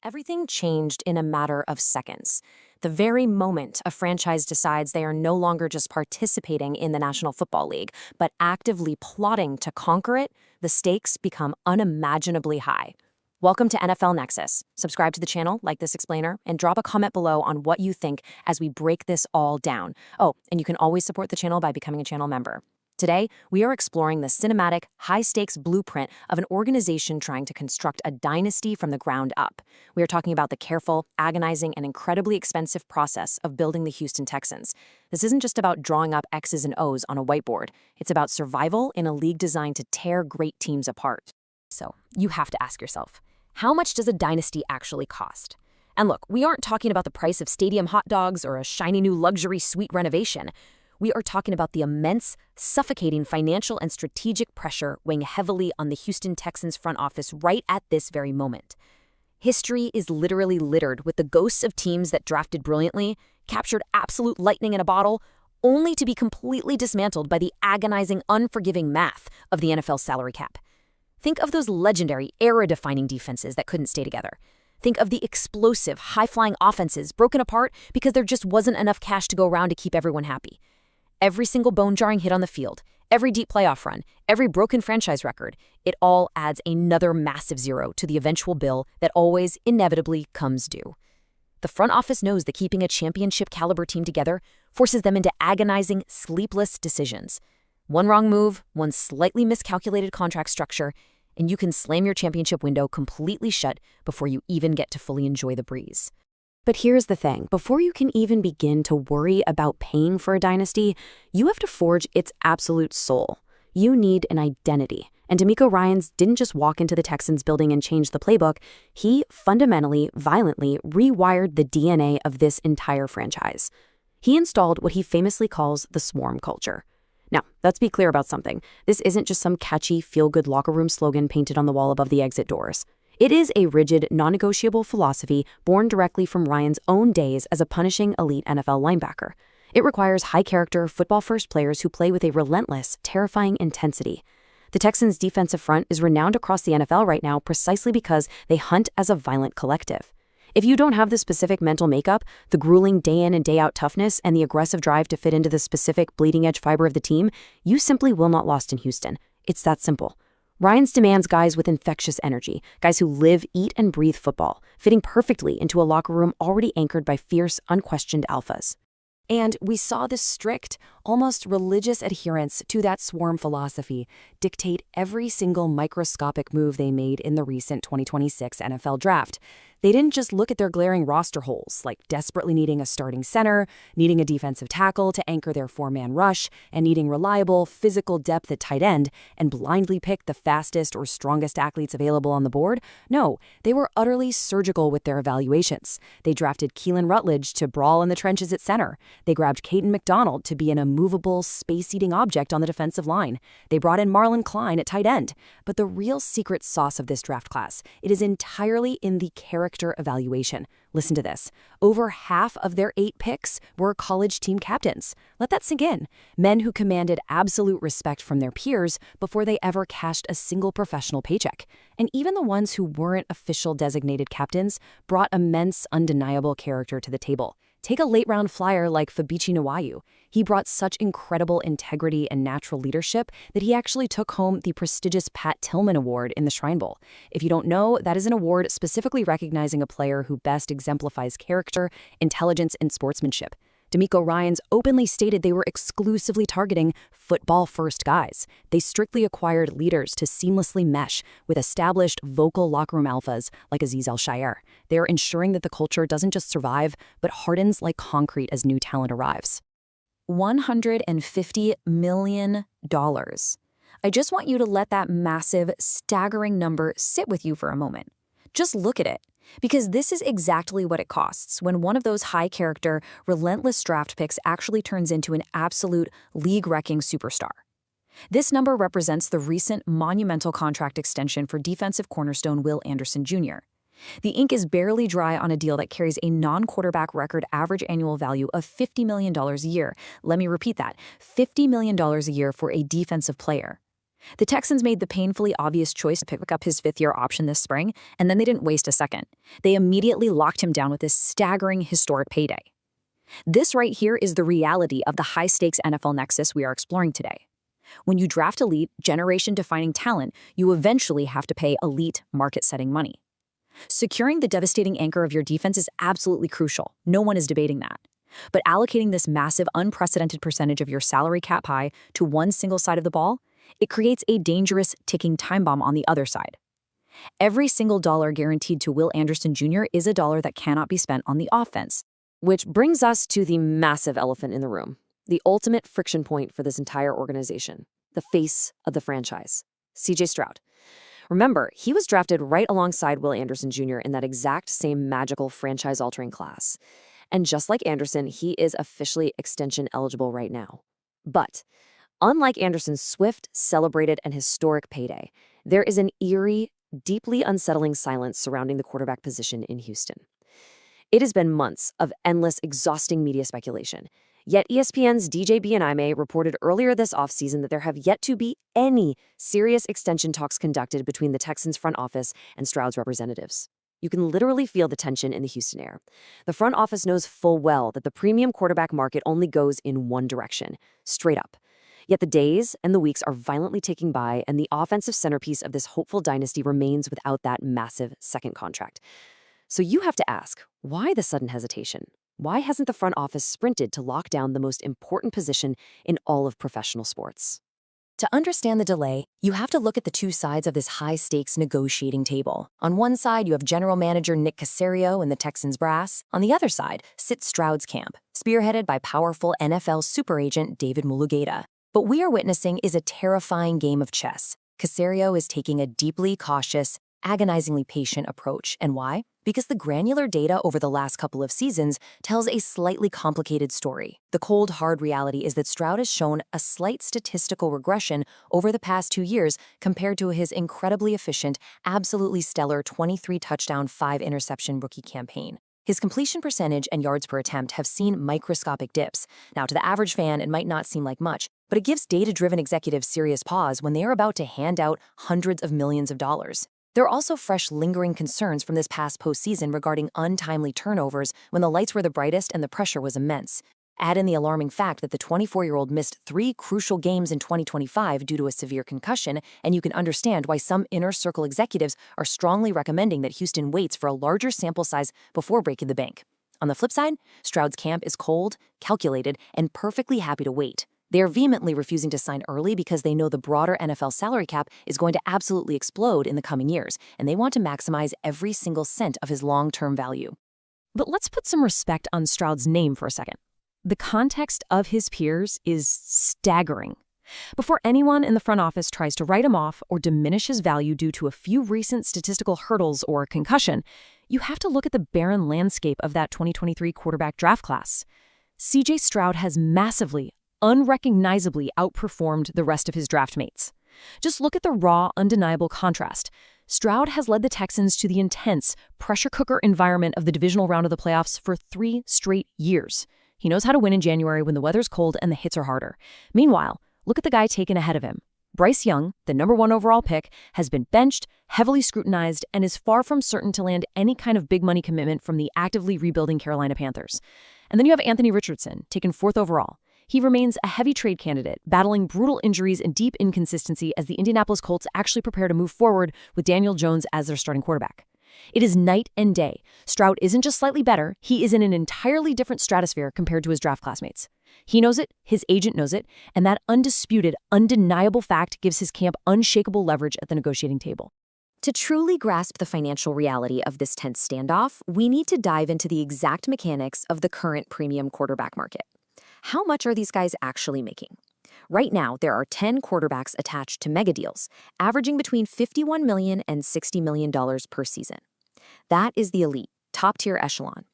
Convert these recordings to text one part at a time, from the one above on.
Everything changed in a matter of seconds. The very moment a franchise decides they are no longer just participating in the National Football League, but actively plotting to conquer it, the stakes become unimaginably high. Welcome to NFL Nexus. Subscribe to the channel, like this explainer, and drop a comment below on what you think as we break this all down. Oh, and you can always support the channel by becoming a channel member. Today, we are exploring the cinematic, high-stakes blueprint of an organization trying to construct a dynasty from the ground up. We are talking about the careful, agonizing, and incredibly expensive process of building the Houston Texans. This isn't just about drawing up X's and O's on a whiteboard. It's about survival in a league designed to tear great teams apart. So, you have to ask yourself, how much does a dynasty actually cost? And look, we aren't talking about the price of stadium hot dogs or a shiny new luxury suite renovation. We are talking about the immense, suffocating financial and strategic pressure weighing heavily on the Houston Texans front office right at this very moment. History is literally littered with the ghosts of teams that drafted brilliantly, captured absolute lightning in a bottle, only to be completely dismantled by the agonizing, unforgiving math of the NFL salary cap. Think of those legendary, era-defining defenses that couldn't stay together. Think of the explosive, high-flying offenses broken apart because there just wasn't enough cash to go around to keep everyone happy. Every single bone-jarring hit on the field, every deep playoff run, every broken franchise record, it all adds another massive zero to the eventual bill that always, inevitably, comes due. The front office knows that keeping a championship-caliber team together forces them into agonizing, sleepless decisions. One wrong move, one slightly miscalculated contract structure, and you can slam your championship window completely shut before you even get to fully enjoy the breeze. But here's the thing, before you can even begin to worry about paying for a dynasty, you have to forge its absolute soul. You need an identity. And DeMeco Ryans didn't just walk into the Texans building and change the playbook, he fundamentally, violently rewired the DNA of this entire franchise. He installed what he famously calls the swarm culture. Now, let's be clear about something. This isn't just some catchy, feel-good locker room slogan painted on the wall above the exit doors. It is a rigid, non-negotiable philosophy born directly from Ryan's own days as a punishing elite NFL linebacker. It requires high-character, football-first players who play with a relentless, terrifying intensity. The Texans' defensive front is renowned across the NFL right now precisely because they hunt as a violent collective. If you don't have the specific mental makeup, the grueling day-in and day-out toughness, and the aggressive drive to fit into the specific bleeding-edge fiber of the team, you simply will not last in Houston. It's that simple. Ryans demands guys with infectious energy, guys who live, eat, and breathe football, fitting perfectly into a locker room already anchored by fierce, unquestioned alphas. And we saw this strict, almost religious adherence to that swarm philosophy dictate every single microscopic move they made in the recent 2026 NFL Draft. They didn't just look at their glaring roster holes, like desperately needing a starting center, needing a defensive tackle to anchor their four-man rush, and needing reliable, physical depth at tight end, and blindly pick the fastest or strongest athletes available on the board. No, they were utterly surgical with their evaluations. They drafted Keelan Rutledge to brawl in the trenches at center. They grabbed Caden McDonald to be an immovable, space-eating object on the defensive line. They brought in Marlon Klein at tight end. But the real secret sauce of this draft class, it is entirely in the character evaluation. Listen to this. Over half of their 8 picks were college team captains. Let that sink in. Men who commanded absolute respect from their peers before they ever cashed a single professional paycheck. And even the ones who weren't official designated captains brought immense, undeniable character to the table. Take a late-round flyer like Fabichi Nwayu. He brought such incredible integrity and natural leadership that he actually took home the prestigious Pat Tillman Award in the Shrine Bowl. If you don't know, that is an award specifically recognizing a player who best exemplifies character, intelligence, and sportsmanship. DeMeco Ryans openly stated they were exclusively targeting football-first guys. They strictly acquired leaders to seamlessly mesh with established vocal locker room alphas like Azeez Al-Shaair. They are ensuring that the culture doesn't just survive, but hardens like concrete as new talent arrives. $150 million. I just want you to let that massive, staggering number sit with you for a moment. Just look at it. Because this is exactly what it costs when one of those high-character, relentless draft picks actually turns into an absolute league-wrecking superstar. This number represents the recent monumental contract extension for defensive cornerstone Will Anderson Jr. The ink is barely dry on a deal that carries a non-quarterback record average annual value of $50 million a year. Let me repeat that, $50 million a year for a defensive player. The Texans made the painfully obvious choice to pick up his fifth-year option this spring, and then they didn't waste a second. They immediately locked him down with this staggering historic payday. This right here is the reality of the high-stakes NFL Nexus we are exploring today. When you draft elite, generation-defining talent, you eventually have to pay elite, market-setting money. Securing the devastating anchor of your defense is absolutely crucial. No one is debating that. But allocating this massive, unprecedented percentage of your salary cap pie to one single side of the ball, it creates a dangerous, ticking time bomb on the other side. Every single dollar guaranteed to Will Anderson Jr. is a dollar that cannot be spent on the offense. Which brings us to the massive elephant in the room, the ultimate friction point for this entire organization, the face of the franchise, CJ Stroud. Remember, he was drafted right alongside Will Anderson Jr. in that exact same magical franchise-altering class. And just like Anderson, he is officially extension eligible right now. But unlike Anderson's swift, celebrated, and historic payday, there is an eerie, deeply unsettling silence surrounding the quarterback position in Houston. It has been months of endless, exhausting media speculation. Yet ESPN's DJ Biennaime reported earlier this offseason that there have yet to be any serious extension talks conducted between the Texans' front office and Stroud's representatives. You can literally feel the tension in the Houston air. The front office knows full well that the premium quarterback market only goes in one direction, straight up. Yet the days and the weeks are violently ticking by, and the offensive centerpiece of this hopeful dynasty remains without that massive second contract. So you have to ask, why the sudden hesitation? Why hasn't the front office sprinted to lock down the most important position in all of professional sports? To understand the delay, you have to look at the two sides of this high-stakes negotiating table. On one side, you have general manager Nick Caserio and the Texans brass. On the other side sits Stroud's camp, spearheaded by powerful NFL super agent David Mulugeta. What we are witnessing is a terrifying game of chess. Caserio is taking a deeply cautious, agonizingly patient approach. And why? Because the granular data over the last couple of seasons tells a slightly complicated story. The cold, hard reality is that Stroud has shown a slight statistical regression over the past 2 years compared to his incredibly efficient, absolutely stellar 23-touchdown, 5-interception rookie campaign. His completion percentage and yards per attempt have seen microscopic dips. Now, to the average fan, it might not seem like much, but it gives data-driven executives serious pause when they are about to hand out hundreds of millions of dollars. There are also fresh, lingering concerns from this past postseason regarding untimely turnovers when the lights were the brightest and the pressure was immense. Add in the alarming fact that the 24-year-old missed 3 crucial games in 2025 due to a severe concussion, and you can understand why some inner circle executives are strongly recommending that Houston waits for a larger sample size before breaking the bank. On the flip side, Stroud's camp is cold, calculated, and perfectly happy to wait. They are vehemently refusing to sign early because they know the broader NFL salary cap is going to absolutely explode in the coming years, and they want to maximize every single cent of his long-term value. But let's put some respect on Stroud's name for a second. The context of his peers is staggering. Before anyone in the front office tries to write him off or diminish his value due to a few recent statistical hurdles or concussion, you have to look at the barren landscape of that 2023 quarterback draft class. CJ Stroud has massively, unrecognizably outperformed the rest of his draft mates. Just look at the raw, undeniable contrast. Stroud has led the Texans to the intense, pressure cooker environment of the divisional round of the playoffs for 3 straight years. He knows how to win in January when the weather's cold and the hits are harder. Meanwhile, look at the guy taken ahead of him. Bryce Young, the #1 overall pick, has been benched, heavily scrutinized, and is far from certain to land any kind of big money commitment from the actively rebuilding Carolina Panthers. And then you have Anthony Richardson, taken 4th overall. He remains a heavy trade candidate, battling brutal injuries and deep inconsistency as the Indianapolis Colts actually prepare to move forward with Daniel Jones as their starting quarterback. It is night and day. Stroud isn't just slightly better, he is in an entirely different stratosphere compared to his draft classmates. He knows it, his agent knows it, and that undisputed, undeniable fact gives his camp unshakable leverage at the negotiating table. To truly grasp the financial reality of this tense standoff, we need to dive into the exact mechanics of the current premium quarterback market. How much are these guys actually making? Right now, there are 10 quarterbacks attached to mega deals, averaging between $51 million and $60 million per season. That is the elite, top-tier echelon.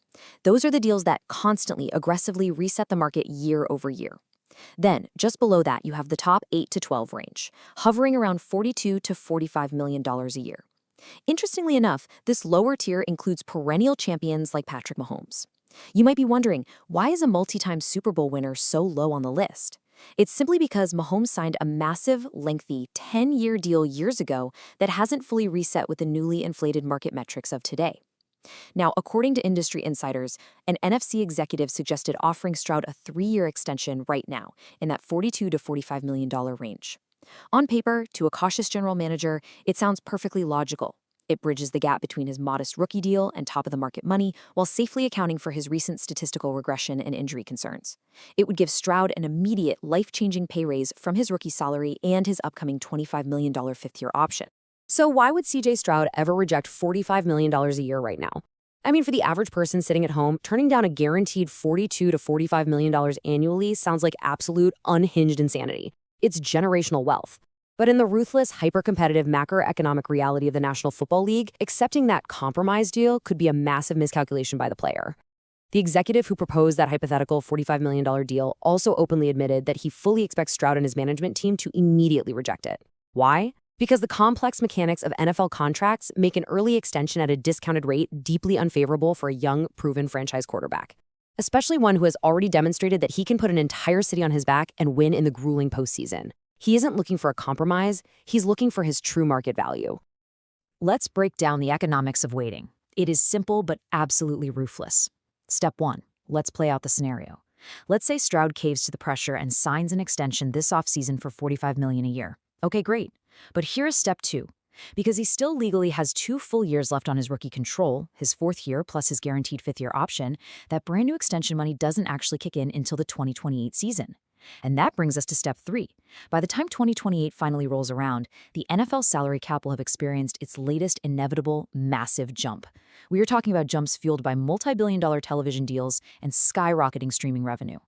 Those are the deals that constantly, aggressively reset the market year over year. Then, just below that, you have the top 8 to 12 range, hovering around $42 to $45 million a year. Interestingly enough, this lower tier includes perennial champions like Patrick Mahomes. You might be wondering, why is a multi-time Super Bowl winner so low on the list? It's simply because Mahomes signed a massive, lengthy 10-year deal years ago that hasn't fully reset with the newly inflated market metrics of today. Now, according to industry insiders, an NFC executive suggested offering Stroud a 3-year extension right now in that $42 to $45 million range. On paper, to a cautious general manager, it sounds perfectly logical. It bridges the gap between his modest rookie deal and top-of-the-market money while safely accounting for his recent statistical regression and injury concerns. It would give Stroud an immediate, life-changing pay raise from his rookie salary and his upcoming $25 million fifth-year option. So why would CJ Stroud ever reject $45 million a year right now? I mean, for the average person sitting at home, turning down a guaranteed $42 to $45 million annually sounds like absolute unhinged insanity. It's generational wealth. But in the ruthless, hyper-competitive macroeconomic reality of the National Football League, accepting that compromise deal could be a massive miscalculation by the player. The executive who proposed that hypothetical $45 million deal also openly admitted that he fully expects Stroud and his management team to immediately reject it. Why? Because the complex mechanics of NFL contracts make an early extension at a discounted rate deeply unfavorable for a young, proven franchise quarterback, especially one who has already demonstrated that he can put an entire city on his back and win in the grueling postseason. He isn't looking for a compromise, he's looking for his true market value. Let's break down the economics of waiting. It is simple but absolutely ruthless. Step 1. Let's play out the scenario. Let's say Stroud caves to the pressure and signs an extension this offseason for $45 million a year. Okay, great. But here's step 2. Because he still legally has 2 full years left on his rookie control, his 4th year plus his guaranteed 5th-year option, that brand new extension money doesn't actually kick in until the 2028 season. And that brings us to step 3. By the time 2028 finally rolls around, the NFL salary cap will have experienced its latest inevitable massive jump. We are talking about jumps fueled by multi-billion-dollar television deals and skyrocketing streaming revenue.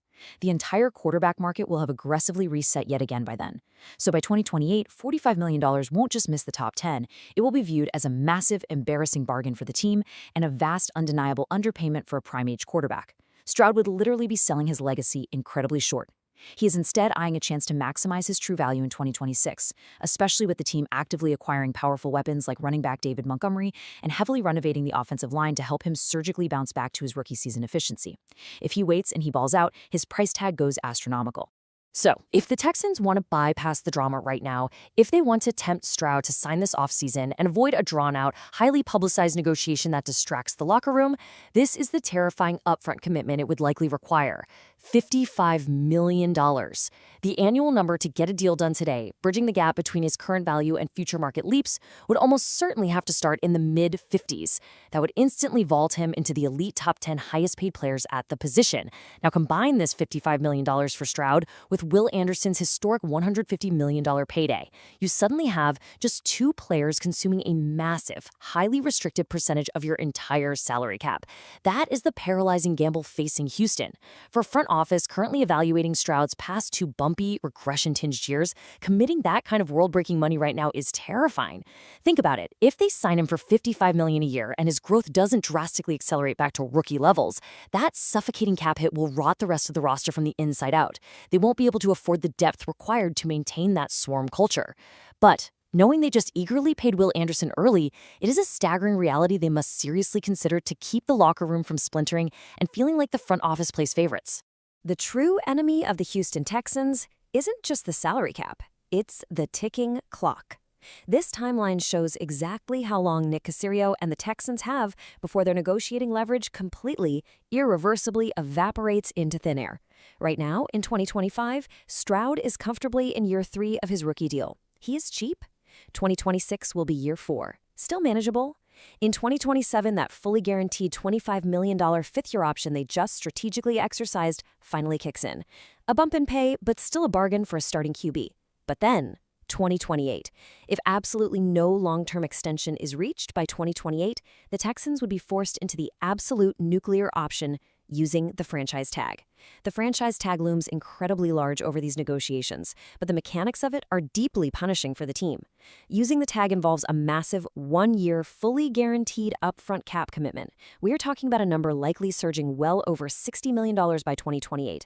The entire quarterback market will have aggressively reset yet again by then. So by 2028, $45 million won't just miss the top 10, it will be viewed as a massive, embarrassing bargain for the team and a vast, undeniable underpayment for a prime-age quarterback. Stroud would literally be selling his legacy incredibly short. He is instead eyeing a chance to maximize his true value in 2026, especially with the team actively acquiring powerful weapons like running back David Montgomery and heavily renovating the offensive line to help him surgically bounce back to his rookie season efficiency. If he waits and he balls out, his price tag goes astronomical. So, if the Texans want to bypass the drama right now, if they want to tempt Stroud to sign this offseason and avoid a drawn-out, highly publicized negotiation that distracts the locker room, this is the terrifying upfront commitment it would likely require. $55 million. The annual number to get a deal done today, bridging the gap between his current value and future market leaps, would almost certainly have to start in the mid-50s. That would instantly vault him into the elite top 10 highest-paid players at the position. Now combine this $55 million for Stroud with Will Anderson's historic $150 million payday. You suddenly have just 2 players consuming a massive, highly restricted percentage of your entire salary cap. That is the paralyzing gamble facing Houston. For front office currently evaluating Stroud's past 2 bumpy, regression-tinged years, committing that kind of world-breaking money right now is terrifying. Think about it. If they sign him for $55 million a year and his growth doesn't drastically accelerate back to rookie levels, that suffocating cap hit will rot the rest of the roster from the inside out. They won't be able to afford the depth required to maintain that swarm culture. But knowing they just eagerly paid Will Anderson early, it is a staggering reality they must seriously consider to keep the locker room from splintering and feeling like the front office plays favorites. The true enemy of the Houston Texans isn't just the salary cap, it's the ticking clock. This timeline shows exactly how long Nick Caserio and the Texans have before their negotiating leverage completely, irreversibly evaporates into thin air. Right now, in 2025, Stroud is comfortably in year 3 of his rookie deal. He is cheap. 2026 will be year 4. Still manageable. In 2027, that fully guaranteed $25 million 5th-year option they just strategically exercised finally kicks in. A bump in pay, but still a bargain for a starting QB. But then, 2028. If absolutely no long-term extension is reached by 2028, the Texans would be forced into the absolute nuclear option using the franchise tag. The franchise tag looms incredibly large over these negotiations, but the mechanics of it are deeply punishing for the team. Using the tag involves a massive 1-year, fully guaranteed upfront cap commitment. We are talking about a number likely surging well over $60 million by 2028.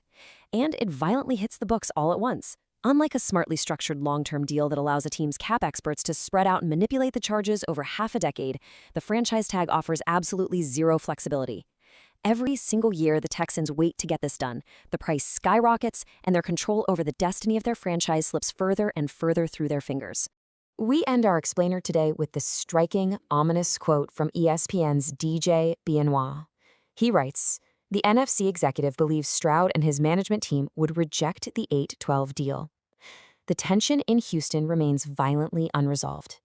And it violently hits the books all at once. Unlike a smartly structured long-term deal that allows a team's cap experts to spread out and manipulate the charges over half a decade, the franchise tag offers absolutely zero flexibility. Every single year, the Texans wait to get this done. The price skyrockets, and their control over the destiny of their franchise slips further and further through their fingers. We end our explainer today with this striking, ominous quote from ESPN's DJ Benoit. He writes, "The NFC executive believes Stroud and his management team would reject the 8-12 deal. The tension in Houston remains violently unresolved.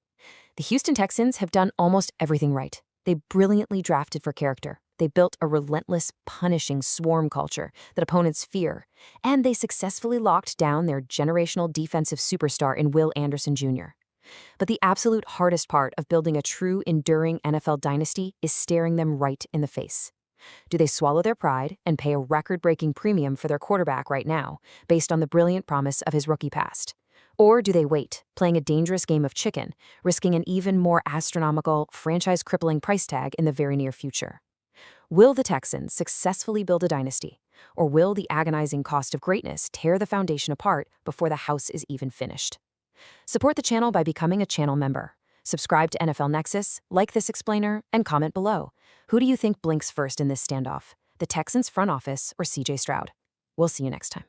The Houston Texans have done almost everything right. They brilliantly drafted for character. They built a relentless, punishing swarm culture that opponents fear, and they successfully locked down their generational defensive superstar in Will Anderson Jr. But the absolute hardest part of building a true, enduring NFL dynasty is staring them right in the face. Do they swallow their pride and pay a record-breaking premium for their quarterback right now, based on the brilliant promise of his rookie past? Or do they wait, playing a dangerous game of chicken, risking an even more astronomical, franchise-crippling price tag in the very near future? Will the Texans successfully build a dynasty, or will the agonizing cost of greatness tear the foundation apart before the house is even finished? Support the channel by becoming a channel member. Subscribe to NFL Nexus, like this explainer, and comment below. Who do you think blinks first in this standoff? The Texans front office or CJ Stroud? We'll see you next time.